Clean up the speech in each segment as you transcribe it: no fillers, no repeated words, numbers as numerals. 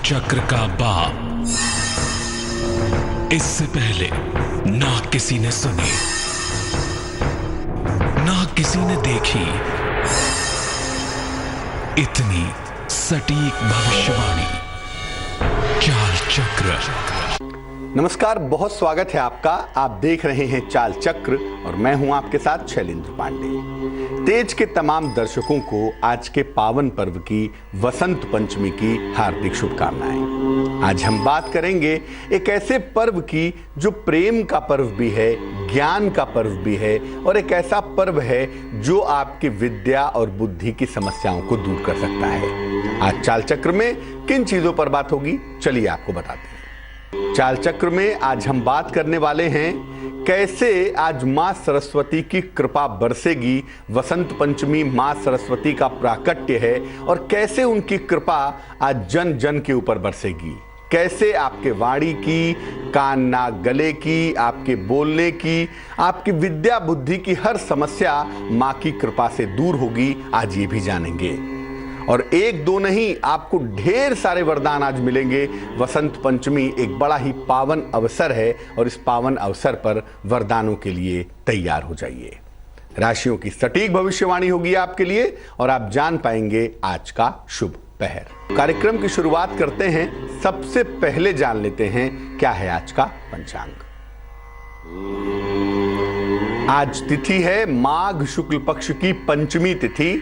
चक्र का बाप इससे पहले ना किसी ने सुनी, ना किसी ने देखी इतनी सटीक भविष्यवाणी। चाल चक्र। नमस्कार, बहुत स्वागत है आपका। आप देख रहे हैं चाल चक्र और मैं हूं आपके साथ शैलेंद्र पांडे। तेज के तमाम दर्शकों को आज के पावन पर्व की वसंत पंचमी की हार्दिक शुभकामनाएं। आज हम बात करेंगे एक ऐसे पर्व की जो प्रेम का पर्व भी है, ज्ञान का पर्व भी है और एक ऐसा पर्व है जो आपकी विद्या और बुद्धि की समस्याओं को दूर कर सकता है। आज चाल चक्र में किन चीजों पर बात होगी, चलिए आपको बताते हैं। चाल चक्र में आज हम बात करने वाले हैं कैसे आज मां सरस्वती की कृपा बरसेगी। वसंत पंचमी मां सरस्वती का प्राकट्य है और कैसे उनकी कृपा आज जन जन के ऊपर बरसेगी। कैसे आपके वाणी की, कान नाक गले की, आपके बोलने की, आपकी विद्या बुद्धि की हर समस्या मां की कृपा से दूर होगी, आज ये भी जानेंगे। और एक दो नहीं, आपको ढेर सारे वरदान आज मिलेंगे। वसंत पंचमी एक बड़ा ही पावन अवसर है और इस पावन अवसर पर वरदानों के लिए तैयार हो जाइए। राशियों की सटीक भविष्यवाणी होगी आपके लिए और आप जान पाएंगे आज का शुभ पहर। कार्यक्रम की शुरुआत करते हैं। सबसे पहले जान लेते हैं क्या है आज का पंचांग। आज तिथि है माघ शुक्ल पक्ष की पंचमी तिथि।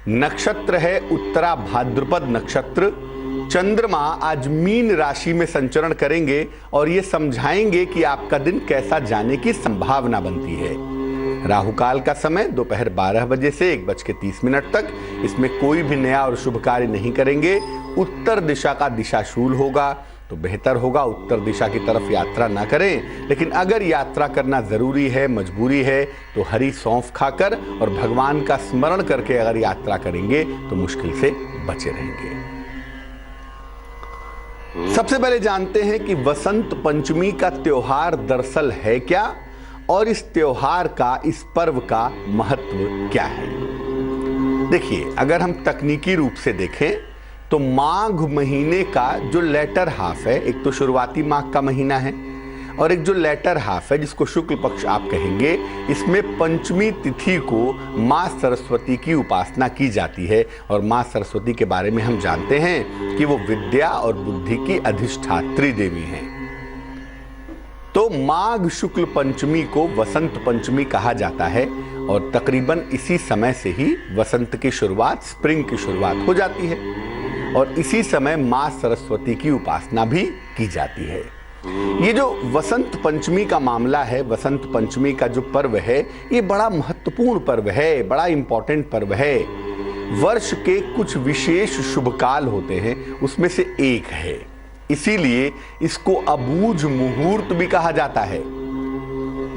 नक्षत्र है उत्तरा भाद्रपद नक्षत्र। चंद्रमा आज मीन राशि में संचरण करेंगे और ये समझाएंगे कि आपका दिन कैसा जाने की संभावना बनती है। राहु काल का समय दोपहर 12 बजे से 1:30 तक। इसमें कोई भी नया और शुभ कार्य नहीं करेंगे। उत्तर दिशा का दिशाशूल होगा तो बेहतर होगा उत्तर दिशा की तरफ यात्रा ना करें। लेकिन अगर यात्रा करना जरूरी है, मजबूरी है, तो हरी सौंफ खाकर और भगवान का स्मरण करके अगर यात्रा करेंगे तो मुश्किल से बचे रहेंगे। सबसे पहले जानते हैं कि वसंत पंचमी का त्योहार दरअसल है क्या और इस त्योहार का, इस पर्व का महत्व क्या है। देखिए, अगर हम तकनीकी रूप से देखें तो माघ महीने का जो लेटर हाफ है, एक तो शुरुआती माघ का महीना है और एक जो लेटर हाफ है जिसको शुक्ल पक्ष आप कहेंगे, इसमें पंचमी तिथि को मां सरस्वती की उपासना की जाती है। और मां सरस्वती के बारे में हम जानते हैं कि वो विद्या और बुद्धि की अधिष्ठात्री देवी हैं। तो माघ शुक्ल पंचमी को वसंत पंचमी कहा जाता है और तकरीबन इसी समय से ही वसंत की शुरुआत, स्प्रिंग की शुरुआत हो जाती है और इसी समय मां सरस्वती की उपासना भी की जाती है। ये जो वसंत पंचमी का मामला है, वसंत पंचमी का जो पर्व है, ये बड़ा महत्वपूर्ण पर्व है, बड़ा इंपॉर्टेंट पर्व है। वर्ष के कुछ विशेष शुभ काल होते हैं, उसमें से एक है। इसीलिए इसको अबूझ मुहूर्त भी कहा जाता है।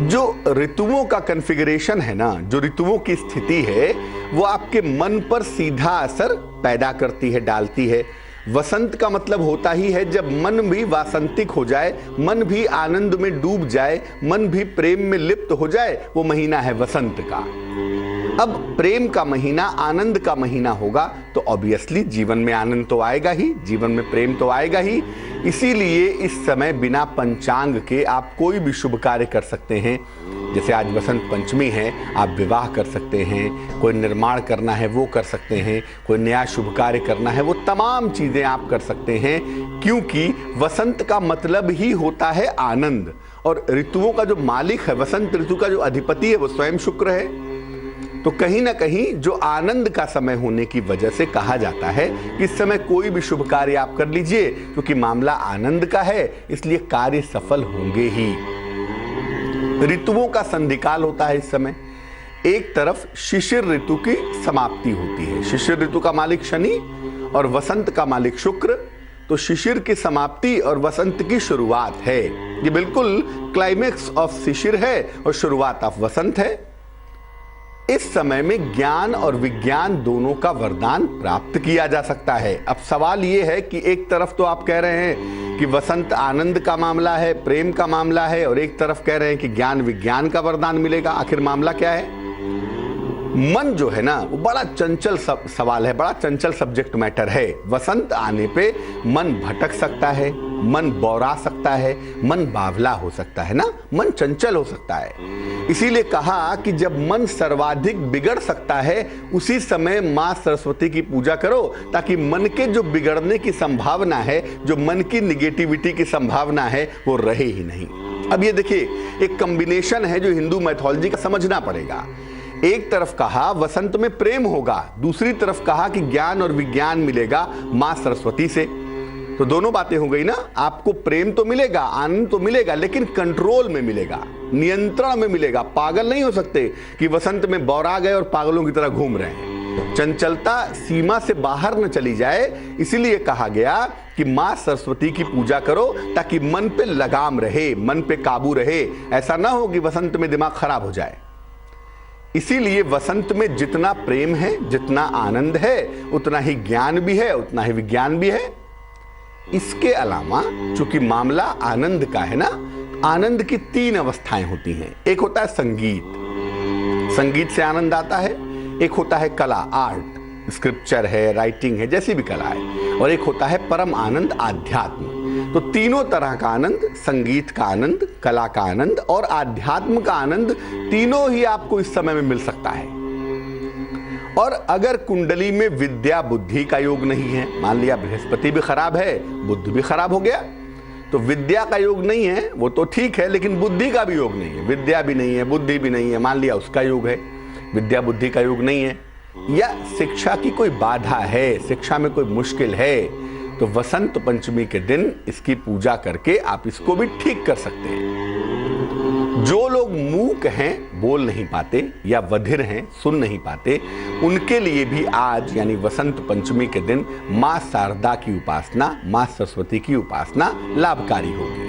जो ऋतुओं का कॉन्फ़िगरेशन है ना, जो ऋतुओं की स्थिति है, वो आपके मन पर सीधा असर पैदा करती है, डालती है। वसंत का मतलब होता ही है जब मन भी वासंतिक हो जाए, मन भी आनंद में डूब जाए, मन भी प्रेम में लिप्त हो जाए, वो महीना है वसंत का। अब प्रेम का महीना, आनंद का महीना होगा तो ऑब्वियसली जीवन में आनंद तो आएगा ही, जीवन में प्रेम तो आएगा ही। इसीलिए इस समय बिना पंचांग के आप कोई भी शुभ कार्य कर सकते हैं। जैसे आज वसंत पंचमी है, आप विवाह कर सकते हैं, कोई निर्माण करना है वो कर सकते हैं, कोई नया शुभ कार्य करना है, वो तमाम चीजें आप कर सकते हैं। क्योंकि वसंत का मतलब ही होता है आनंद और ऋतुओं का जो मालिक है, वसंत ऋतु का जो अधिपति है, वो स्वयं शुक्र है। तो कहीं ना कहीं जो आनंद का समय होने की वजह से कहा जाता है कि इस समय कोई भी शुभ कार्य आप कर लीजिए, क्योंकि मामला आनंद का है, इसलिए कार्य सफल होंगे ही। ऋतुओं का संधिकाल होता है इस समय। एक तरफ शिशिर ऋतु की समाप्ति होती है। शिशिर ऋतु का मालिक शनि और वसंत का मालिक शुक्र। तो शिशिर की समाप्ति और वसंत की शुरुआत है। ये बिल्कुल क्लाइमेक्स ऑफ शिशिर है और शुरुआत ऑफ वसंत है। इस समय में ज्ञान और विज्ञान दोनों का वरदान प्राप्त किया जा सकता है। अब सवाल यह है कि एक तरफ तो आप कह रहे हैं कि वसंत आनंद का मामला है, प्रेम का मामला है, और एक तरफ कह रहे हैं कि ज्ञान विज्ञान का वरदान मिलेगा। आखिर मामला क्या है? मन जो है ना वो बड़ा चंचल सवाल है, बड़ा चंचल सब्जेक्ट मैटर है। वसंत आने पे मन भटक सकता है, मन बौरा सकता है, मन बावला हो सकता है ना, मन चंचल हो सकता है। इसीलिए कहा कि जब मन सर्वाधिक बिगड़ सकता है उसी समय मां सरस्वती की पूजा करो, ताकि मन के जो बिगड़ने की संभावना है, जो मन की निगेटिविटी की संभावना है, वो रहे ही नहीं। अब ये देखिए, एक कॉम्बिनेशन है जो हिंदू मैथोलॉजी का समझना पड़ेगा। एक तरफ कहा वसंत में प्रेम होगा, दूसरी तरफ कहा कि ज्ञान और विज्ञान मिलेगा मां सरस्वती से। तो दोनों बातें हो गई ना, आपको प्रेम तो मिलेगा, आनंद तो मिलेगा, लेकिन कंट्रोल में मिलेगा, नियंत्रण में मिलेगा। पागल नहीं हो सकते कि वसंत में बौरा गए और पागलों की तरह घूम रहे हैं। चंचलता सीमा से बाहर न चली जाए, इसीलिए कहा गया कि मां सरस्वती की पूजा करो ताकि मन पे लगाम रहे, मन पे काबू रहे। ऐसा ना हो कि वसंत में दिमाग खराब हो जाए। इसीलिए वसंत में जितना प्रेम है, जितना आनंद है, उतना ही ज्ञान भी है, उतना ही विज्ञान भी है। इसके अलावा चूंकि मामला आनंद का है ना, आनंद की 3 अवस्थाएं होती हैं। एक होता है संगीत, संगीत से आनंद आता है। एक होता है कला, आर्ट, स्क्रिप्चर है, राइटिंग है, जैसी भी कला है। और एक होता है परम आनंद, आध्यात्म। तो तीनों तरह का आनंद, संगीत का आनंद, कला का आनंद और आध्यात्म का आनंद, तीनों ही आपको इस समय में मिल सकता है। और अगर कुंडली में विद्या बुद्धि का योग नहीं है, मान लिया बृहस्पति भी खराब है, बुद्ध भी खराब हो गया, तो विद्या का योग नहीं है वो तो ठीक है, लेकिन बुद्धि का भी योग नहीं है। विद्या भी नहीं है, बुद्धि भी नहीं है, मान लिया उसका योग है, विद्या बुद्धि का योग नहीं है, या शिक्षा की कोई बाधा है, शिक्षा में कोई मुश्किल है, तो वसंत पंचमी के दिन इसकी पूजा करके आप इसको भी ठीक कर सकते हैं। जो लोग मूक हैं, बोल नहीं पाते, या बधिर हैं, सुन नहीं पाते, उनके लिए भी आज यानी वसंत पंचमी के दिन मां शारदा की उपासना, मां सरस्वती की उपासना लाभकारी होगी।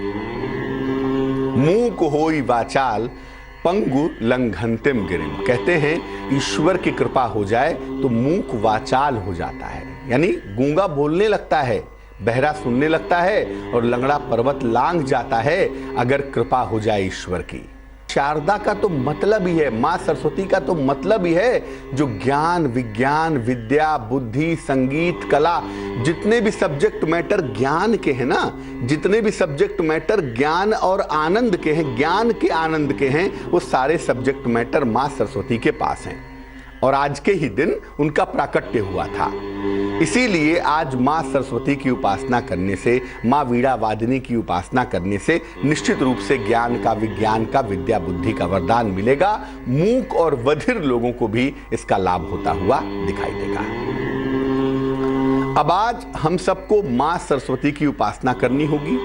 मूक होई वाचाल पंगु लंघनतिम गिरिम, कहते हैं ईश्वर की कृपा हो जाए तो मूक वाचाल हो जाता है, यानी गूंगा बोलने लगता है, बहरा सुनने लगता है और लंगड़ा पर्वत लांघ जाता है अगर कृपा हो जाए ईश्वर की। शारदा का तो मतलब ही है, मां सरस्वती का तो मतलब ही है, जो ज्ञान विज्ञान विद्या बुद्धि संगीत कला, जितने भी सब्जेक्ट मैटर ज्ञान के हैं ना, जितने भी सब्जेक्ट मैटर ज्ञान और आनंद के हैं, ज्ञान के आनंद के हैं, वो सारे सब्जेक्ट मैटर मां सरस्वती के पास हैं। और आज के ही दिन उनका प्राकट्य हुआ था। इसीलिए आज मां सरस्वती की उपासना करने से, मां वीणा वादिनी की उपासना करने से निश्चित रूप से ज्ञान का विज्ञान का विद्या बुद्धि का वरदान मिलेगा। मूक और बधिर लोगों को भी इसका लाभ होता हुआ दिखाई देगा। अब आज हम सबको मां सरस्वती की उपासना करनी होगी।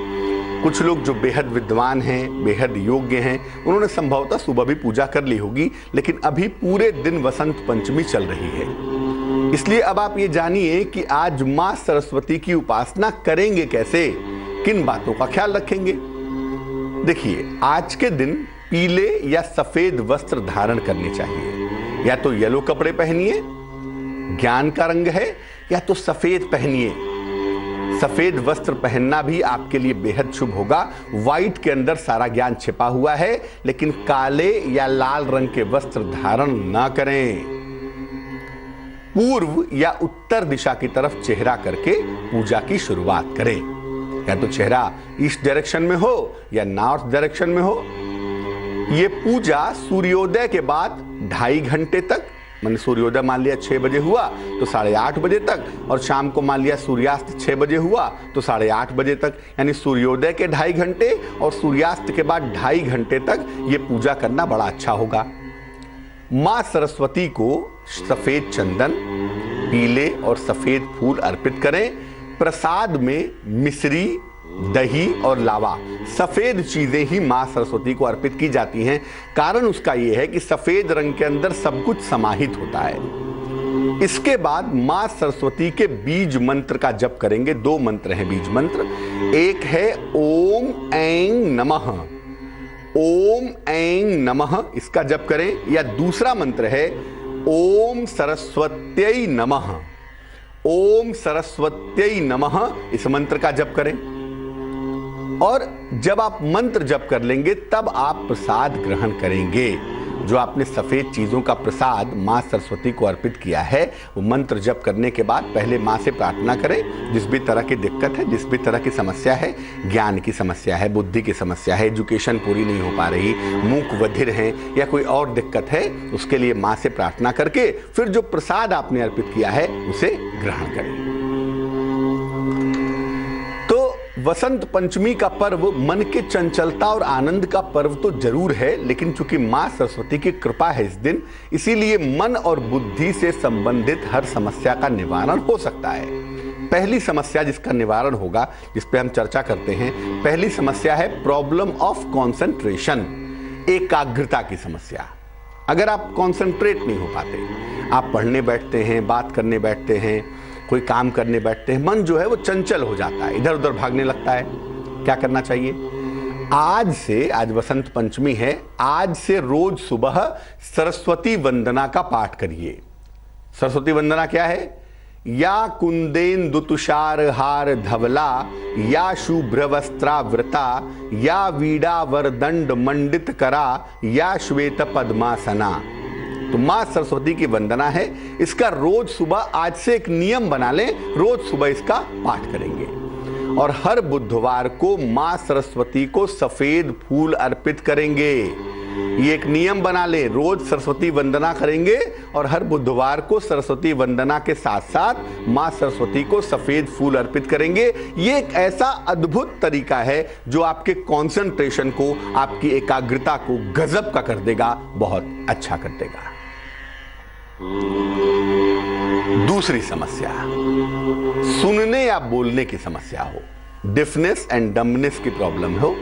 कुछ लोग जो बेहद विद्वान हैं, बेहद योग्य हैं, उन्होंने संभवतः सुबह भी पूजा कर ली होगी, लेकिन अभी पूरे दिन वसंत पंचमी चल रही है। इसलिए अब आप ये जानिए कि आज मां सरस्वती की उपासना करेंगे कैसे, किन बातों का ख्याल रखेंगे। देखिए, आज के दिन पीले या सफेद वस्त्र धारण करने चाहिए। या तो येलो कपड़े पहनिए, ज्ञान का रंग है, या तो सफेद पहनिए। सफेद वस्त्र पहनना भी आपके लिए बेहद शुभ होगा। व्हाइट के अंदर सारा ज्ञान छिपा हुआ है, लेकिन काले या लाल रंग के वस्त्र धारण ना करें। पूर्व या उत्तर दिशा की तरफ चेहरा करके पूजा की शुरुआत करें। या तो चेहरा ईस्ट डायरेक्शन में हो या नॉर्थ डायरेक्शन में हो। यह पूजा सूर्योदय के बाद 2.5 घंटे तक, मैंने सूर्योदय मान लिया 6 बजे हुआ तो 8:30 बजे तक, और शाम को मान लिया सूर्यास्त 6 बजे हुआ तो 8:30 बजे तक, यानी सूर्योदय के 2.5 घंटे और सूर्यास्त के बाद 2.5 घंटे तक ये पूजा करना बड़ा अच्छा होगा। मां सरस्वती को सफेद चंदन, पीले और सफेद फूल अर्पित करें। प्रसाद में मिश्री, दही और लावा, सफेद चीजें ही मां सरस्वती को अर्पित की जाती हैं। कारण उसका यह है कि सफेद रंग के अंदर सब कुछ समाहित होता है। इसके बाद मां सरस्वती के बीज मंत्र का जप करेंगे। 2 मंत्र हैं बीज मंत्र। एक है ओम ऐं नमः, ओम ऐं नमः, इसका जप करें। या दूसरा मंत्र है ओम सरस्वत्यै नमः, ओम सरस्वत्यै नमः, इस मंत्र का जप करें। और जब आप मंत्र जप कर लेंगे तब आप प्रसाद ग्रहण करेंगे। जो आपने सफेद चीजों का प्रसाद माँ सरस्वती को अर्पित किया है, वो मंत्र जप करने के बाद पहले माँ से प्रार्थना करें। जिस भी तरह की दिक्कत है, जिस भी तरह की समस्या है, ज्ञान की समस्या है, बुद्धि की समस्या है, एजुकेशन पूरी नहीं हो पा रही, मूक बधिर हैं या कोई और दिक्कत है, उसके लिए माँ से प्रार्थना करके फिर जो प्रसाद आपने अर्पित किया है उसे ग्रहण करें। वसंत पंचमी का पर्व मन के चंचलता और आनंद का पर्व तो जरूर है, लेकिन चूंकि मां सरस्वती की कृपा है इस दिन, इसीलिए मन और बुद्धि से संबंधित हर समस्या का निवारण हो सकता है। पहली समस्या जिसका निवारण होगा, जिस पे हम चर्चा करते हैं, पहली समस्या है प्रॉब्लम ऑफ कंसंट्रेशन, एकाग्रता की समस्या। अगर आप कंसंट्रेट नहीं हो पाते, आप पढ़ने बैठते हैं, बात करने बैठते हैं, कोई काम करने बैठते हैं, मन जो है वो चंचल हो जाता है, इधर उधर भागने लगता है। क्या करना चाहिए? आज वसंत पंचमी है, आज से रोज सुबह सरस्वती वंदना का पाठ करिए। सरस्वती वंदना क्या है? या कुंदेन्दु तुषार हार धवला, या शुभ्र वस्त्रावृता, या वीणा वरदंड मंडित करा, या श्वेत पद्मासना। तो मां सरस्वती की वंदना है, इसका रोज सुबह आज से एक नियम बना लें, रोज सुबह इसका पाठ करेंगे। और हर बुधवार को मां सरस्वती को सफेद फूल अर्पित करेंगे। ये एक नियम बना लें, रोज सरस्वती वंदना करेंगे और हर बुधवार को सरस्वती वंदना के साथ साथ मां सरस्वती को सफेद फूल अर्पित करेंगे। ये एक ऐसा अद्भुत तरीका है जो आपके कंसंट्रेशन को, आपकी एकाग्रता को गजब का कर देगा, बहुत अच्छा कर देगा। दूसरी समस्या, सुनने या बोलने की समस्या हो, डिफनेस एंड डमनेस की प्रॉब्लम हो,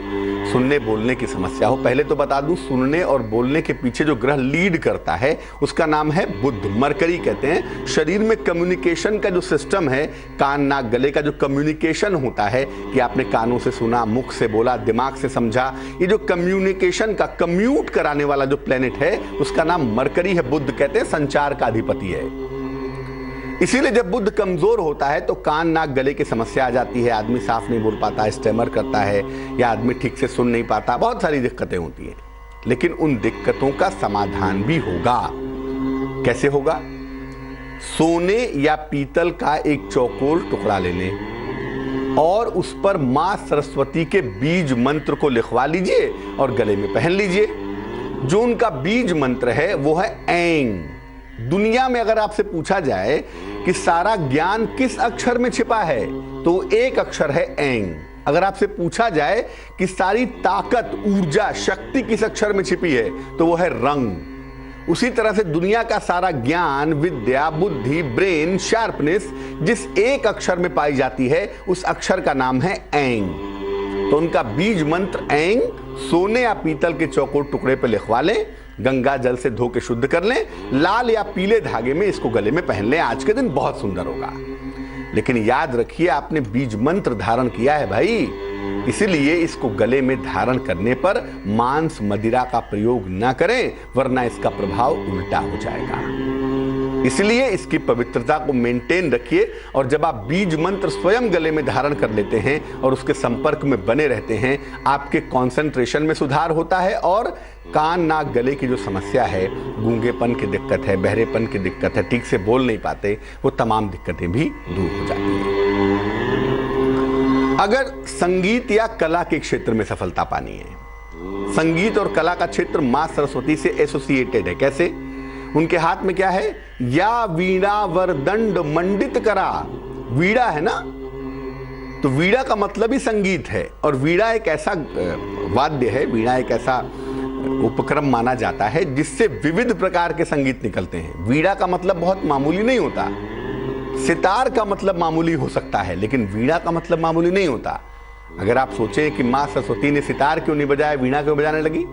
सुनने बोलने की समस्या हो। पहले तो बता दूं, सुनने और बोलने के पीछे जो ग्रह लीड करता है उसका नाम है बुध, मरकरी कहते हैं। शरीर में कम्युनिकेशन का जो सिस्टम है, कान नाक गले का जो कम्युनिकेशन होता है कि आपने कानों से सुना, मुख से बोला, दिमाग से समझा, ये जो कम्युनिकेशन का कम्यूट कराने वाला जो प्लेनेट है उसका नाम मरकरी है। बुध कहते हैं संचार का अधिपति है। इसीलिए जब बुध कमजोर होता है तो कान नाक गले की समस्या आ जाती है, आदमी साफ नहीं बोल पाता है, स्टेमर करता है, या आदमी ठीक से सुन नहीं पाता, बहुत सारी दिक्कतें होती हैं। लेकिन उन दिक्कतों का समाधान भी होगा। कैसे होगा? सोने या पीतल का एक चौकोर टुकड़ा ले लें और उस पर मां सरस्वती के बीज मंत्र को लिखवा लीजिए और गले में पहन लीजिए। जो उनका बीज मंत्र है वो है ऐंग। दुनिया में अगर आपसे पूछा जाए कि सारा ज्ञान किस अक्षर में छिपा है, तो एक अक्षर है ऐंग। अगर आपसे पूछा जाए कि सारी ताकत, ऊर्जा, शक्ति किस अक्षर में छिपी है, तो वो है रंग। उसी तरह से दुनिया का सारा ज्ञान, विद्या, बुद्धि, ब्रेन, शार्पनेस जिस एक अक्षर में पाई जाती है, उस अक्षर का नाम है ऐंग। तो उनका बीज मंत्र ऐंग सोने या पीतल के चौकोर टुकड़े पर लिखवा लें, गंगा जल से धो के शुद्ध कर लें, लाल या पीले धागे में इसको गले में पहन लें। आज के दिन बहुत सुंदर होगा। लेकिन याद रखिए, आपने बीज मंत्र धारण किया है भाई, इसीलिए इसको गले में धारण करने पर मांस मदिरा का प्रयोग ना करें, वरना इसका प्रभाव उल्टा हो जाएगा। इसलिए इसकी पवित्रता को मेंटेन रखिए। और जब आप बीज मंत्र स्वयं गले में धारण कर लेते हैं और उसके संपर्क में बने रहते हैं, आपके कंसंट्रेशन में सुधार होता है और कान नाक गले की जो समस्या है, गूंगेपन की दिक्कत है, बहरेपन की दिक्कत है, ठीक से बोल नहीं पाते, वो तमाम दिक्कतें भी दूर हो जाती हैं। अगर संगीत या कला के क्षेत्र में सफलता पानी है, संगीत और कला का क्षेत्र मां सरस्वती से एसोसिएटेड है। कैसे? उनके हाथ में क्या है? या वीणा वरदंड मंडित करा। वीणा है ना, तो वीणा का मतलब ही संगीत है। और वीणा एक ऐसा वाद्य है, वीणा एक ऐसा उपक्रम माना जाता है जिससे विविध प्रकार के संगीत निकलते हैं। वीणा का मतलब बहुत मामूली नहीं होता। सितार का मतलब मामूली हो सकता है, लेकिन वीणा का मतलब मामूली नहीं होता। अगर आप सोचें कि मां सरस्वती ने सितार क्यों नहीं बजाया, वीणा क्यों बजाने लगी?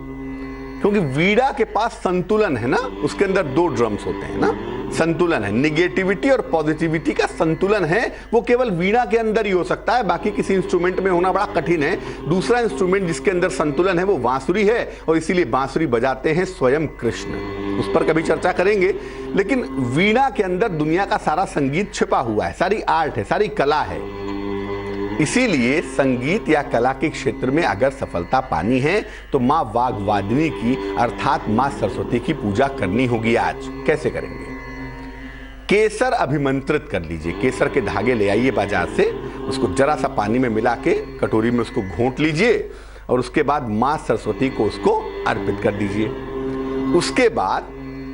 क्योंकि वीणा के पास संतुलन है ना, उसके अंदर दो ड्रम्स होते हैं ना, संतुलन है, निगेटिविटी और पॉजिटिविटी का संतुलन है। वो केवल वीणा के अंदर ही हो सकता है, बाकी किसी इंस्ट्रूमेंट में होना बड़ा कठिन है। दूसरा इंस्ट्रूमेंट जिसके अंदर संतुलन है वो बांसुरी है, और इसीलिए बांसुरी बजाते हैं स्वयं कृष्ण। उस पर कभी चर्चा करेंगे। लेकिन वीणा के अंदर दुनिया का सारा संगीत छिपा हुआ है, सारी आर्ट है, सारी कला है। इसीलिए संगीत या कला के क्षेत्र में अगर सफलता पानी है तो मां वाग्वादिनी की अर्थात मां सरस्वती की पूजा करनी होगी। आज कैसे करेंगे? केसर अभिमंत्रित कर लीजिए। केसर के धागे ले आइए बाजार से, उसको जरा सा पानी में मिला के कटोरी में उसको घोंट लीजिए और उसके बाद मां सरस्वती को उसको अर्पित कर दीजिए। उसके बाद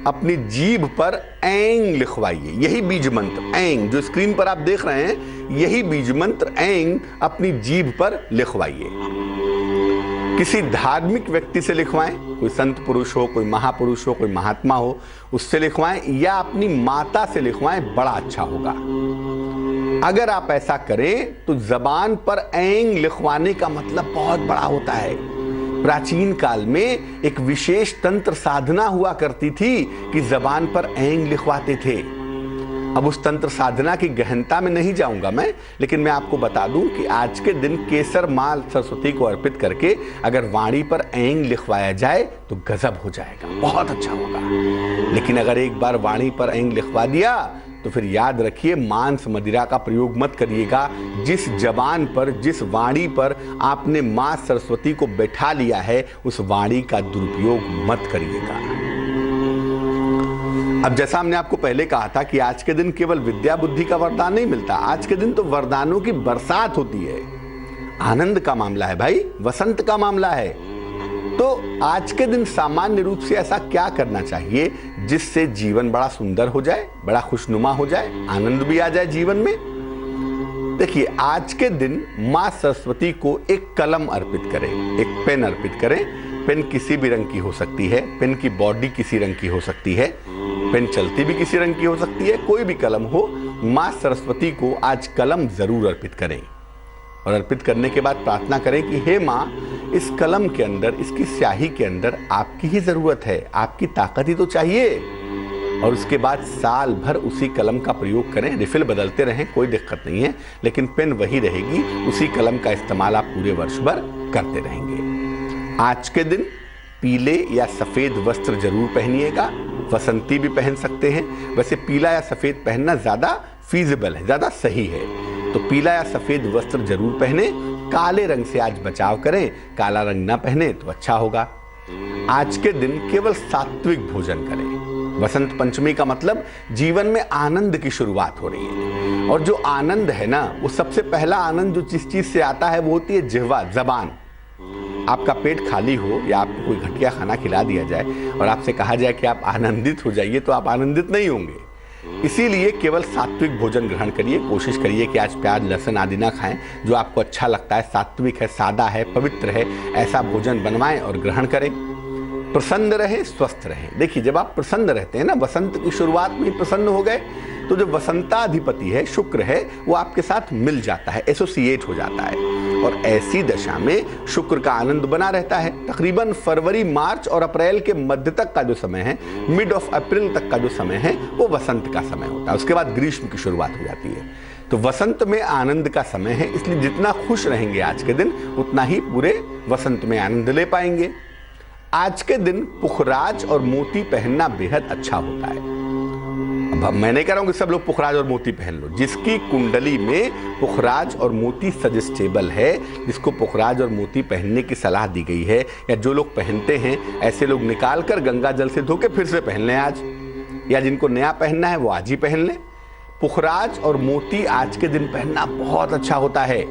अपनी जीभ पर ऐंग लिखवाइए। यही बीज मंत्र ऐंग जो स्क्रीन पर आप देख रहे हैं, यही बीज मंत्र ऐंग अपनी जीभ पर लिखवाइए। किसी धार्मिक व्यक्ति से लिखवाएं, कोई संत पुरुष हो, कोई महापुरुष हो, कोई महात्मा हो, उससे लिखवाएं या अपनी माता से लिखवाएं, बड़ा अच्छा होगा। अगर आप ऐसा करें तो जबान पर ऐंग लिखवाने का मतलब बहुत बड़ा होता है। प्राचीन काल में एक विशेष तंत्र साधना हुआ करती थी कि जबान पर ऐंग लिखवाते थे। अब उस तंत्र साधना की गहनता में नहीं जाऊंगा मैं, लेकिन मैं आपको बता दूं कि आज के दिन केसर मां सरस्वती को अर्पित करके अगर वाणी पर ऐंग लिखवाया जाए तो गजब हो जाएगा, बहुत अच्छा होगा। लेकिन अगर एक बार वाणी पर ऐंग लिखवा दिया तो फिर याद रखिए मांस मदिरा का प्रयोग मत करिएगा। जिस जबान पर, जिस वाणी पर आपने मां सरस्वती को बैठा लिया है, उस वाणी का दुरुपयोग मत करिएगा। अब जैसा हमने आपको पहले कहा था कि आज के दिन केवल विद्या बुद्धि का वरदान नहीं मिलता, आज के दिन तो वरदानों की बरसात होती है। आनंद का मामला है भाई, वसंत का मामला है। तो आज के दिन सामान्य रूप से ऐसा क्या करना चाहिए जिससे जीवन बड़ा सुंदर हो जाए, बड़ा खुशनुमा हो जाए, आनंद भी आ जाए जीवन में? देखिए, आज के दिन मां सरस्वती को एक कलम अर्पित करें, एक पेन अर्पित करें। पेन किसी भी रंग की हो सकती है, पेन की बॉडी किसी रंग की हो सकती है, पेन चलती भी किसी रंग की हो सकती है, कोई भी कलम हो, मां सरस्वती को आज कलम जरूर अर्पित करें। और अर्पित करने के बाद प्रार्थना करें कि हे मां, इस कलम के अंदर, इसकी स्याही के अंदर आपकी ही जरूरत है, आपकी ताकत ही तो चाहिए। और उसके बाद साल भर उसी कलम का प्रयोग करें, रिफिल बदलते रहें, कोई दिक्कत नहीं है, लेकिन पेन वही रहेगी, उसी कलम का इस्तेमाल आप पूरे वर्ष भर करते रहेंगे। आज के दिन पीले या सफेद वस्त्र जरूर पहनिएगा, वसंती भी पहन सकते हैं। वैसे पीला या सफेद पहनना ज्यादा फीजिबल है, ज्यादा सही है, तो पीला या सफेद वस्त्र जरूर पहने। काले रंग से आज बचाव करें, काला रंग ना पहने तो अच्छा होगा। आज के दिन केवल सात्विक भोजन करें। वसंत पंचमी का मतलब जीवन में आनंद की शुरुआत हो रही है, और जो आनंद है ना, वो सबसे पहला आनंद जो जिस चीज से आता है वो होती है जिह्वा, जबान। आपका पेट खाली हो या आपको कोई घटिया खाना खिला दिया जाए और आपसे कहा जाए कि आप आनंदित हो जाइए, तो आप आनंदित नहीं होंगे। इसीलिए केवल सात्विक भोजन ग्रहण करिए। कोशिश करिए कि आज प्याज लहसुन आदि ना खाएं, जो आपको अच्छा लगता है, सात्विक है, सादा है, पवित्र है, ऐसा भोजन बनवाएं और ग्रहण करें। प्रसन्न रहें, स्वस्थ रहें। देखिए, जब आप प्रसन्न रहते हैं ना, वसंत की शुरुआत में ही प्रसन्न हो गए, तो जो वसंताधिपति है, शुक्र है, वो आपके साथ मिल जाता है, एसोसिएट हो जाता है, और ऐसी दशा में शुक्र का आनंद बना रहता है। तकरीबन फरवरी, मार्च और अप्रैल के मध्य तक का जो समय है, मिड ऑफ अप्रैल तक का जो समय है, वो वसंत का समय होता है। उसके बाद ग्रीष्म की शुरुआत हो जाती है। तो वसंत में आनंद का समय है, इसलिए जितना खुश रहेंगे आज के दिन, उतना ही पूरे वसंत में आनंद ले पाएंगे। आज के दिन पुखराज और मोती पहनना बेहद अच्छा होता है। अब मैं नहीं कह रहा हूं कि सब लोग पुखराज और मोती पहन लो। जिसकी कुंडली में पुखराज और मोती सजेस्टेबल है, जिसको पुखराज और मोती पहनने की सलाह दी गई है, या जो लोग पहनते हैं, ऐसे लोग निकाल कर गंगा जल से धो के फिर से पहन लें आज, या जिनको नया पहनना है वो आज ही पहन लें। पुखराज और मोती आज के दिन पहनना बहुत अच्छा होता है।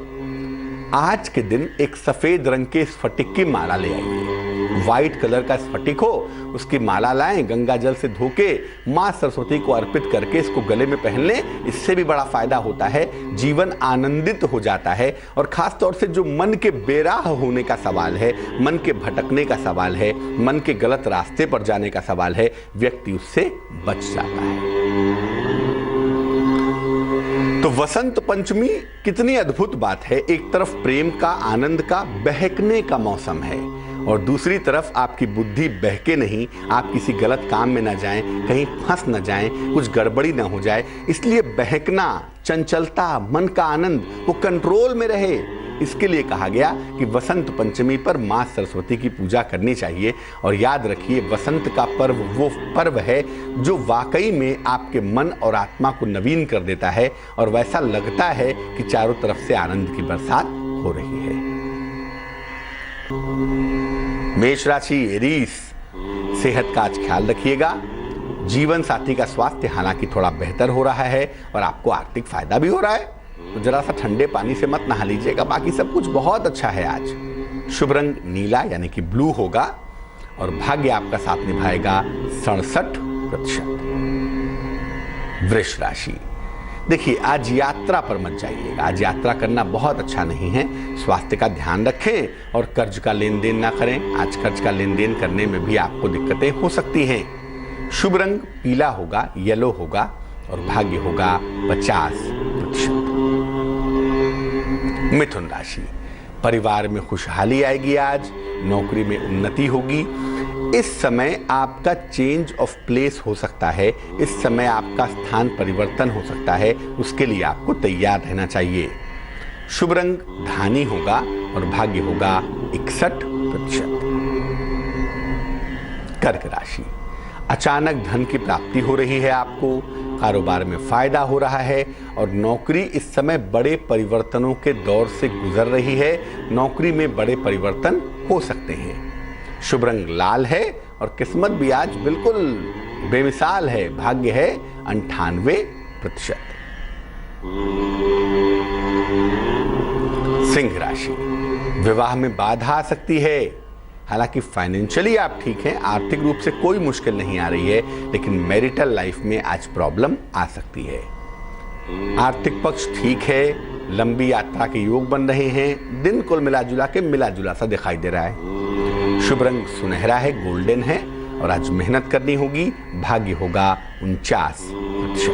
आज के दिन एक सफेद रंग के स्फटिक की माला ले आइए। व्हाइट कलर का स्फटिक हो, उसकी माला लाएं, गंगा जल से धो के मां सरस्वती को अर्पित करके इसको गले में पहन लें। इससे भी बड़ा फायदा होता है, जीवन आनंदित हो जाता है। और खास तौर से जो मन के बेराह होने का सवाल है, मन के भटकने का सवाल है, मन के गलत रास्ते पर जाने का सवाल है, व्यक्ति उससे बच जाता है। तो वसंत पंचमी कितनी अद्भुत बात है। एक तरफ प्रेम का, आनंद का, बहकने का मौसम है, और दूसरी तरफ आपकी बुद्धि बहके नहीं, आप किसी गलत काम में ना जाएं, कहीं फंस ना जाएं, कुछ गड़बड़ी ना हो जाए। इसलिए बहकना, चंचलता, मन का आनंद वो कंट्रोल में रहे। इसके लिए कहा गया कि वसंत पंचमी पर मां सरस्वती की पूजा करनी चाहिए। और याद रखिए, वसंत का पर्व वो पर्व है जो वाकई में आपके मन और आत्मा को नवीन कर देता है और वैसा लगता है कि चारों तरफ से आनंद की बरसात हो रही है। मेष राशि एरीज, सेहत का आज ख्याल रखिएगा। जीवन साथी का स्वास्थ्य हालांकि थोड़ा बेहतर हो रहा है और आपको आर्थिक फायदा भी हो रहा है, तो जरा सा ठंडे पानी से मत नहा लीजिएगा, बाकी सब कुछ बहुत अच्छा है आज। शुभ रंग नीला यानी कि ब्लू होगा और भाग्य आपका साथ निभाएगा 67%। वृष राशि, देखिए आज यात्रा पर मत जाइएगा, आज यात्रा करना बहुत अच्छा नहीं है। स्वास्थ्य का ध्यान रखें और कर्ज का लेन देन ना करें। आज कर्ज का लेन देन करने में भी आपको दिक्कतें हो सकती हैं। शुभ रंग पीला होगा, येलो होगा और भाग्य होगा 50%। मिथुन राशि, परिवार में खुशहाली आएगी, आज नौकरी में उन्नति होगी। इस समय आपका चेंज ऑफ प्लेस हो सकता है, इस समय आपका स्थान परिवर्तन हो सकता है, उसके लिए आपको तैयार रहना चाहिए। शुभ रंग धानी होगा और भाग्य होगा 61%। कर्क राशि, अचानक धन की प्राप्ति हो रही है, आपको कारोबार में फायदा हो रहा है और नौकरी इस समय बड़े परिवर्तनों के दौर से गुजर रही है। नौकरी में बड़े परिवर्तन हो सकते हैं। शुभ रंग लाल है और किस्मत भी आज बिल्कुल बेमिसाल है, भाग्य है 98%। सिंह राशि, विवाह में बाधा आ सकती है, हालांकि फाइनेंशियली आप ठीक हैं, आर्थिक रूप से कोई मुश्किल नहीं आ रही है, लेकिन मैरिटल लाइफ में आज प्रॉब्लम आ सकती है। आर्थिक पक्ष ठीक है, लंबी यात्रा के योग बन रहे हैं, दिन कुल मिला जुला सा दिखाई दे रहा है। शुभ रंग सुनहरा है, गोल्डन है और आज मेहनत करनी होगी, भाग्य होगा 49%।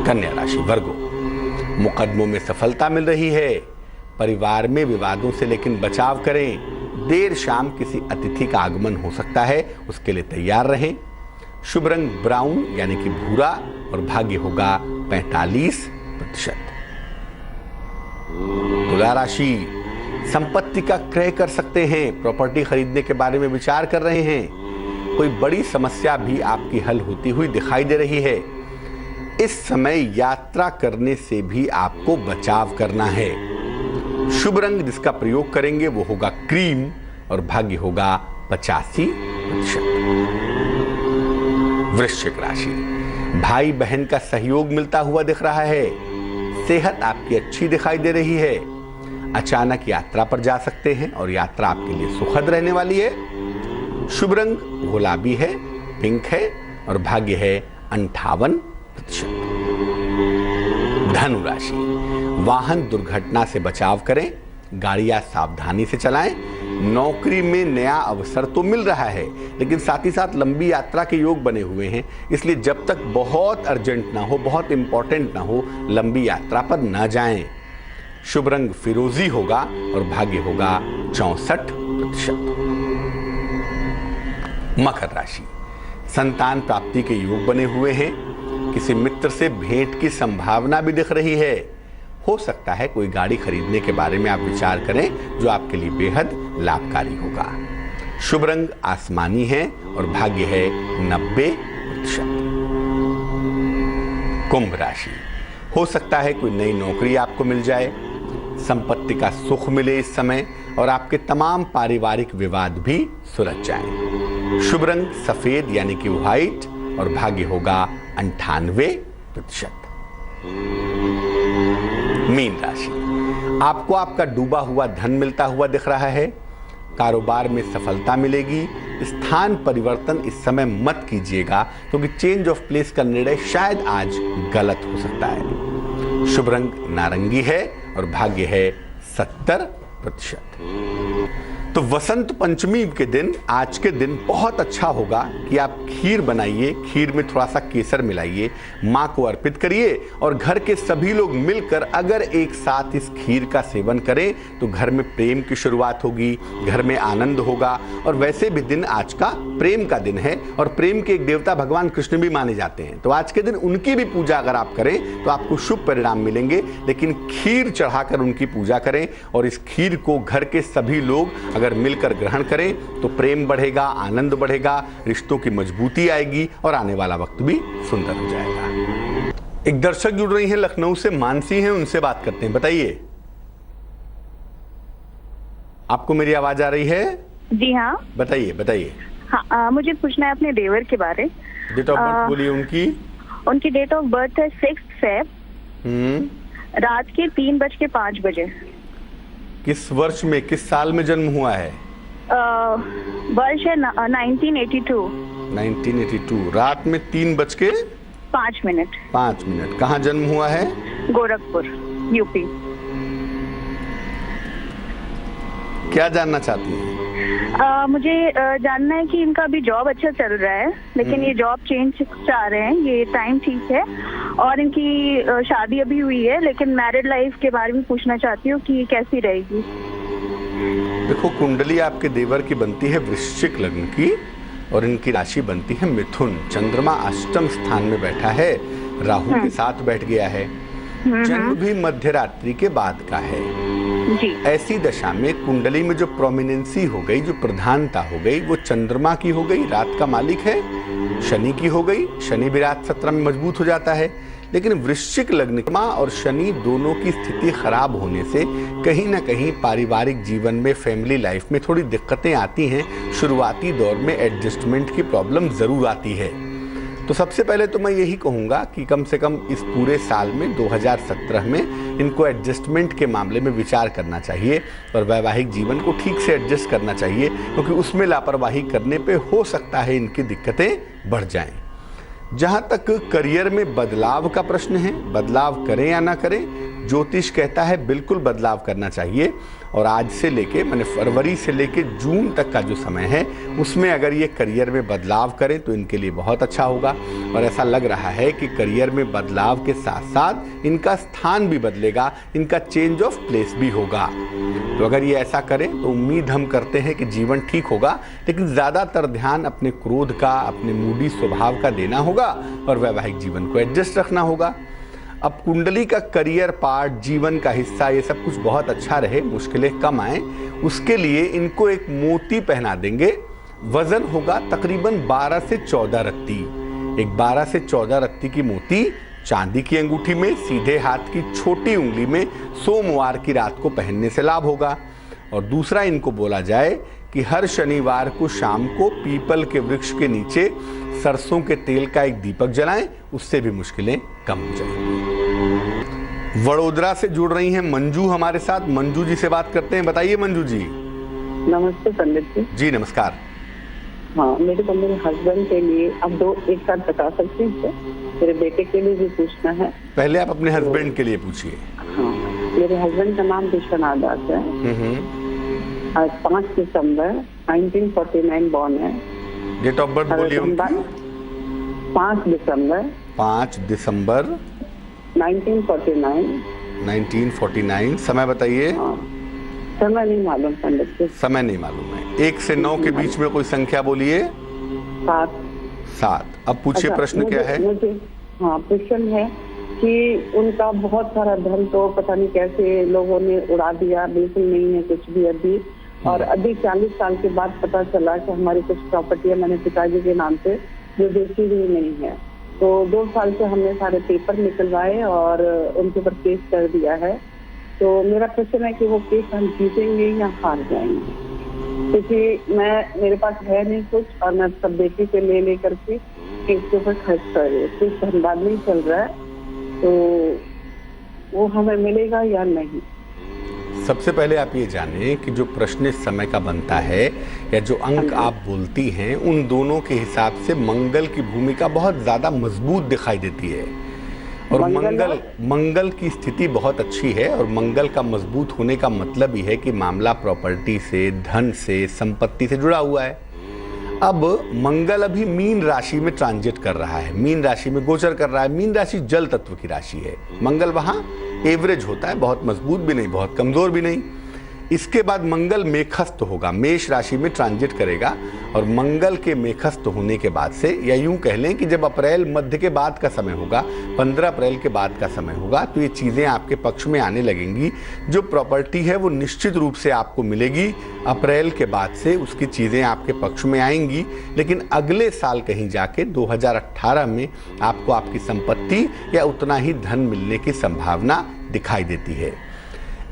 कन्या राशि वर्गो, मुकदमों में सफलता मिल रही है, परिवार में विवादों से लेकिन बचाव करें। देर शाम किसी अतिथि का आगमन हो सकता है, उसके लिए तैयार रहें। शुभ रंग ब्राउन यानी कि भूरा और भाग्य होगा 45%। तुला राशि, संपत्ति का क्रय कर सकते हैं, प्रॉपर्टी खरीदने के बारे में विचार कर रहे हैं। कोई बड़ी समस्या भी आपकी हल होती हुई दिखाई दे रही है। इस समय यात्रा करने से भी आपको बचाव करना है। शुभ रंग जिसका प्रयोग करेंगे वो होगा क्रीम और भाग्य होगा 85%। वृश्चिक राशि, भाई बहन का सहयोग मिलता हुआ दिख रहा है, सेहत आपकी अच्छी दिखाई दे रही है। अचानक यात्रा पर जा सकते हैं और यात्रा आपके लिए सुखद रहने वाली है। शुभ रंग गुलाबी है, पिंक है और भाग्य है 58%। धनु राशि, वाहन दुर्घटना से बचाव करें, गाड़ियां सावधानी से चलाएं। नौकरी में नया अवसर तो मिल रहा है, लेकिन साथ ही साथ लंबी यात्रा के योग बने हुए हैं, इसलिए जब तक बहुत अर्जेंट ना हो, बहुत इंपॉर्टेंट ना हो, लंबी यात्रा पर ना जाएं। शुभ रंग फिरोजी होगा और भाग्य होगा 64%। मकर राशि, संतान प्राप्ति के योग बने हुए हैं, किसी मित्र से भेंट की संभावना भी दिख रही है। हो सकता है कोई गाड़ी खरीदने के बारे में आप विचार करें, जो आपके लिए बेहद लाभकारी होगा। शुभ रंग आसमानी है और भाग्य है 90%। कुंभ राशि, हो सकता है कोई नई नौकरी आपको मिल जाए, संपत्ति का सुख मिले इस समय और आपके तमाम पारिवारिक विवाद भी सुलझ जाएं। शुभ रंग सफेद यानी कि व्हाइट और भाग्य होगा 98%। मीन राशि, आपको आपका डूबा हुआ धन मिलता हुआ दिख रहा है, कारोबार में सफलता मिलेगी। स्थान परिवर्तन इस समय मत कीजिएगा, क्योंकि चेंज ऑफ प्लेस का निर्णय शायद आज गलत हो सकता है। शुभ रंग नारंगी है और भाग्य है 70%। तो वसंत पंचमी के दिन, आज के दिन बहुत अच्छा होगा कि आप खीर बनाइए, खीर में थोड़ा सा केसर मिलाइए, माँ को अर्पित करिए और घर के सभी लोग मिलकर अगर एक साथ इस खीर का सेवन करें तो घर में प्रेम की शुरुआत होगी, घर में आनंद होगा। और वैसे भी दिन आज का प्रेम का दिन है और प्रेम के एक देवता भगवान कृष्ण भी माने जाते हैं, तो आज के दिन उनकी भी पूजा अगर आप करें तो आपको शुभ परिणाम मिलेंगे। लेकिन खीर चढ़ाकर उनकी पूजा करें और इस खीर को घर के सभी लोग अगर मिलकर ग्रहण करें तो प्रेम बढ़ेगा, आनंद बढ़ेगा, रिश्तों की मजबूती आएगी और आने वाला वक्त भी सुंदर हो जाएगा। एक दर्शक जुड़ रही हैं लखनऊ से, मानसी हैं, उनसे बात करते हैं। बताइए, आपको मेरी आवाज आ रही है? जी हाँ, बताइए बताइए। हाँ, मुझे पूछना है अपने देवर के बारे। डेट ऑफ बर्थ बोलिए उनकी। उनकी डेट ऑफ बर्थ है 6 फेब, रात के 3:05 किस वर्ष में, किस साल में जन्म हुआ है? वर्ष है 1982। 1982, रात में 3:05। कहाँ जन्म हुआ है? गोरखपुर, यूपी। क्या जानना चाहती हैं? मुझे जानना है कि इनका अभी जॉब अच्छा चल रहा है, लेकिन ये जॉब चेंज चाह रहे हैं, ये टाइम ठीक है, और इनकी शादी अभी हुई है, लेकिन मैरिड लाइफ के बारे में पूछना चाहती हूँ कि कैसी रहेगी। देखो, कुंडली आपके देवर की बनती है वृश्चिक लग्न की और इनकी राशि बनती है मिथुन। चंद्रमा अष्टम स्थान में बैठा है, राहु के साथ बैठ गया है, जन्म भी मध्य रात्रि के बाद का है जी। ऐसी दशा में कुंडली में जो प्रोमिनेंसी हो गई, जो प्रधानता हो गई, वो चंद्रमा की हो गई, रात का मालिक है, शनि की हो गई। शनि भी रात 17 में मजबूत हो जाता है। लेकिन वृश्चिक लग्न और शनि दोनों की स्थिति खराब होने से कहीं ना कहीं पारिवारिक जीवन में, फैमिली लाइफ में थोड़ी दिक्कतें आती हैं। शुरुआती दौर में एडजस्टमेंट की प्रॉब्लम जरूर आती है। तो सबसे पहले तो मैं यही कहूँगा कि कम से कम इस पूरे साल में 2017 में इनको एडजस्टमेंट के मामले में विचार करना चाहिए और वैवाहिक जीवन को ठीक से एडजस्ट करना चाहिए, क्योंकि उसमें लापरवाही करने पे हो सकता है इनकी दिक्कतें बढ़ जाएं। जहाँ तक करियर में बदलाव का प्रश्न है, बदलाव करें या ना करें, ज्योतिष कहता है बिल्कुल बदलाव करना चाहिए। और आज से लेके, मैंने फरवरी से लेके जून तक का जो समय है उसमें अगर ये करियर में बदलाव करें तो इनके लिए बहुत अच्छा होगा। और ऐसा लग रहा है कि करियर में बदलाव के साथ साथ इनका स्थान भी बदलेगा, इनका चेंज ऑफ प्लेस भी होगा। तो अगर ये ऐसा करें तो उम्मीद हम करते हैं कि जीवन ठीक होगा, लेकिन ज़्यादातर ध्यान अपने क्रोध का, अपने मूडी स्वभाव का देना होगा और वैवाहिक जीवन को एडजस्ट रखना होगा। अब कुंडली का करियर पार्ट, जीवन का हिस्सा, ये सब कुछ बहुत अच्छा रहे, मुश्किलें कम आए, उसके लिए इनको एक मोती पहना देंगे। वजन होगा तकरीबन 12 से 14 रत्ती। एक 12 से 14 रत्ती की मोती चांदी की अंगूठी में, सीधे हाथ की छोटी उंगली में सोमवार की रात को पहनने से लाभ होगा। और दूसरा, इनको बोला जाए कि हर शनिवार को शाम को पीपल के वृक्ष के नीचे सरसों के तेल का एक दीपक जलाएं, उससे भी मुश्किलें कम हो जाएंगी। वडोदरा से जुड़ रही हैं मंजू हमारे साथ। मंजू जी से बात करते हैं। बताइए मंजू जी। नमस्ते पंडित जी। जी नमस्कार। हाँ, मेरे को मेरे हस्बैंड के लिए अब 2 एक साथ बता सकते हैं? मेरे बेटे के लिए भी पूछना है। पहले आप अपने हस्बैंड के लिए पूछिए। हाँ, मेरे हस्बैंड का नाम विश्वनाथ दास है। आज 5 दिसंबर 1949 बॉर्न है। डेट ऑफ बर्थ बोलिए उनकी। 5 दिसंबर 1949। समय बताइए। हाँ, समय नहीं मालूम पंडित जी। समय नहीं मालूम है। 1 से 9 के बीच में कोई संख्या बोलिए। 7। अब पूछिए। अच्छा, प्रश्न क्या है? मुझे प्रश्न है कि उनका बहुत सारा धन तो पता नहीं कैसे लोगों ने उड़ा दिया, बिल्कुल नहीं है कुछ भी अभी। और अभी 40 साल के बाद पता चला कि हमारी कुछ प्रॉपर्टियां मैंने पिताजी के नाम पे जो बेची हुई नहीं है। तो 2 साल से हमने सारे पेपर निकलवाए और उनके ऊपर केस कर दिया है। तो मेरा प्रश्न है कि वो केस हम जीतेंगे या हार जाएंगे, क्योंकि मेरे पास है नहीं कुछ और मैं सब बेटी पे ले करके केस के ऊपर खर्च कर रही हूँ। कुछ धनबाद नहीं चल रहा है, तो वो हमें मिलेगा या नहीं? सबसे पहले आप ये जानें कि जो प्रश्न इस समय का बनता है या जो अंक आप बोलती हैं, उन दोनों के हिसाब से मंगल की भूमिका बहुत ज़्यादा मजबूत दिखाई देती है। और मंगल की स्थिति बहुत अच्छी है, और मंगल का मजबूत होने का मतलब ही है कि मामला प्रॉपर्टी से, धन से, संपत्ति से जुड़ा हुआ है। अब मंगल अभी मीन राशि में ट्रांजिट कर रहा है, मीन राशि में गोचर कर रहा है। मीन राशि जल तत्व की राशि है। मंगल वहां एवरेज होता है, बहुत मजबूत भी नहीं, बहुत कमजोर भी नहीं। इसके बाद मंगल मेखस्त होगा, मेष राशि में ट्रांजिट करेगा, और मंगल के मेखस्त होने के बाद से, या यूं कह लें कि जब अप्रैल मध्य के बाद का समय होगा, 15 अप्रैल के बाद का समय होगा, तो ये चीज़ें आपके पक्ष में आने लगेंगी। जो प्रॉपर्टी है वो निश्चित रूप से आपको मिलेगी। अप्रैल के बाद से उसकी चीज़ें आपके पक्ष में आएंगी, लेकिन अगले साल कहीं जाके 2018 में आपको आपकी संपत्ति या उतना ही धन मिलने की संभावना दिखाई देती है।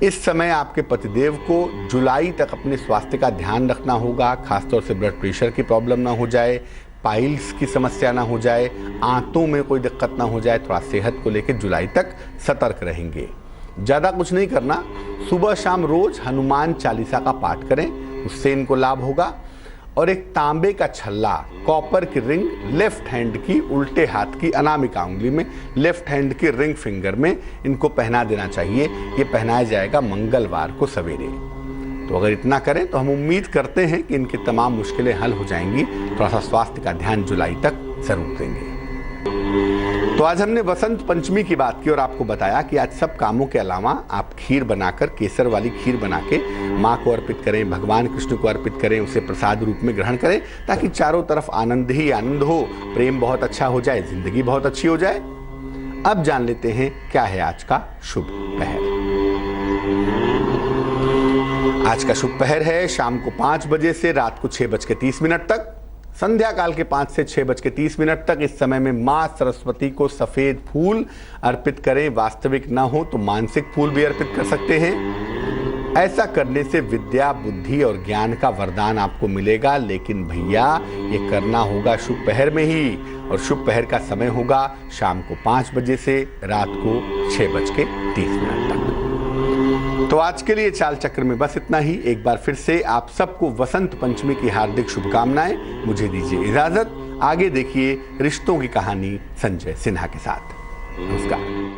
इस समय आपके पतिदेव को जुलाई तक अपने स्वास्थ्य का ध्यान रखना होगा, खासतौर से ब्लड प्रेशर की प्रॉब्लम ना हो जाए, पाइल्स की समस्या ना हो जाए, आंतों में कोई दिक्कत ना हो जाए। थोड़ा सेहत को लेकर जुलाई तक सतर्क रहेंगे। ज़्यादा कुछ नहीं करना, सुबह शाम रोज हनुमान चालीसा का पाठ करें, उससे इनको लाभ होगा। और एक तांबे का छल्ला, कॉपर की रिंग लेफ्ट हैंड की उल्टे हाथ की अनामिका उंगली में, लेफ्ट हैंड की रिंग फिंगर में इनको पहना देना चाहिए। ये पहनाया जाएगा मंगलवार को सवेरे। तो अगर इतना करें तो हम उम्मीद करते हैं कि इनकी तमाम मुश्किलें हल हो जाएंगी। थोड़ा सा स्वास्थ्य का ध्यान जुलाई तक जरूर देंगे। तो आज हमने वसंत पंचमी की बात की और आपको बताया कि आज सब कामों के अलावा आप खीर बनाकर, केसर वाली खीर बना के माँ को अर्पित करें, भगवान कृष्ण को अर्पित करें, उसे प्रसाद रूप में ग्रहण करें, ताकि चारों तरफ आनंद ही आनंद हो, प्रेम बहुत अच्छा हो जाए, जिंदगी बहुत अच्छी हो जाए। अब जान लेते हैं क्या है आज का शुभ पहर। आज का शुभ पहर है शाम को 5 बजे से रात को 6:30 तक, संध्या काल के 5 से 6:30 तक। इस समय में मां सरस्वती को सफेद फूल अर्पित करें। वास्तविक ना हो तो मानसिक फूल भी अर्पित कर सकते हैं। ऐसा करने से विद्या, बुद्धि और ज्ञान का वरदान आपको मिलेगा। लेकिन भैया ये करना होगा शुभ पहर में ही, और शुभ पहर का समय होगा शाम को 5 बजे से रात को 6:30 तक। तो आज के लिए चाल चक्र में बस इतना ही। एक बार फिर से आप सबको वसंत पंचमी की हार्दिक शुभकामनाएं। मुझे दीजिए इजाजत। आगे देखिए रिश्तों की कहानी संजय सिन्हा के साथ। नमस्कार।